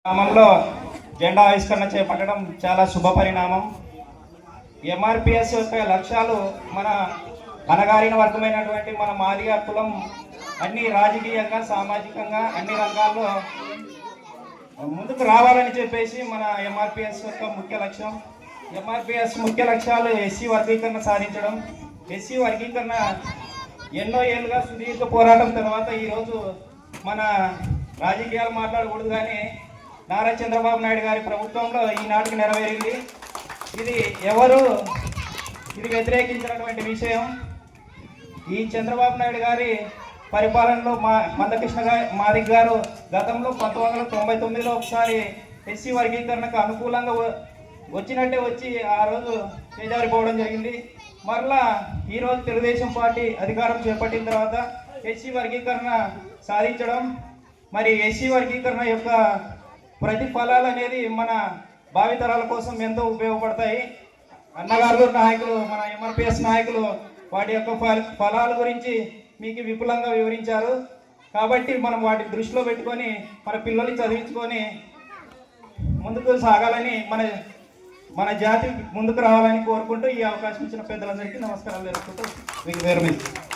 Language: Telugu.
గ్రామంలో జెండా ఆవిష్కరణ చేపట్టడం చాలా శుభ పరిణామం. ఎంఆర్పిఎస్ యొక్క లక్ష్యాలు మన అణగారిన వర్గమైనటువంటి మన మాదిగ కులం అన్ని రాజకీయంగా సామాజికంగా అన్ని రంగాల్లో ముందుకు రావాలని చెప్పేసి మన ఎంఆర్పిఎస్ యొక్క ముఖ్య లక్ష్యం. ఎంఆర్పిఎస్ ముఖ్య లక్ష్యాలు ఎస్సీ వర్గీకరణ సాధించడం. ఎస్సీ వర్గీకరణ ఎన్నో ఏళ్ళుగా సుదీర్ఘ పోరాటం తర్వాత ఈరోజు మన రాజకీయాలు మాట్లాడకూడదు కానీ నారా చంద్రబాబు నాయుడు గారి ప్రభుత్వంలో ఈనాటికి నెరవేరింది. ఇది వ్యతిరేకించినటువంటి విషయం. ఈ చంద్రబాబు నాయుడు గారి పరిపాలనలో మందకృష్ణ మాదిగ గారు గతంలో 1999లో ఒకసారి ఎస్సీ వర్గీకరణకు అనుకూలంగా వచ్చినట్టే వచ్చి ఆ రోజు చేజారిపోవడం జరిగింది. మరలా ఈరోజు తెలుగుదేశం పార్టీ అధికారం చేపట్టిన తర్వాత ఎస్సీ వర్గీకరణ సాధించడం, మరి ఎస్సీ వర్గీకరణ యొక్క ప్రతిఫలాలు అనేది మన భావితరాల కోసం ఎంతో ఉపయోగపడతాయి. అన్నగారు నాయకులు మన ఎంఆర్పిఎస్ నాయకులు వాటి యొక్క ఫలాల గురించి మీకు విపులంగా వివరించారు. కాబట్టి మనం వాటి దృష్టిలో పెట్టుకొని మన పిల్లల్ని చదివించుకొని ముందుకు సాగాలని మన జాతి ముందుకు రావాలని కోరుకుంటూ ఈ అవకాశం ఇచ్చిన పెద్దలందరికీ నమస్కారాలు తెలుపుకుంటూ మీకు విరమిస్తున్నాను.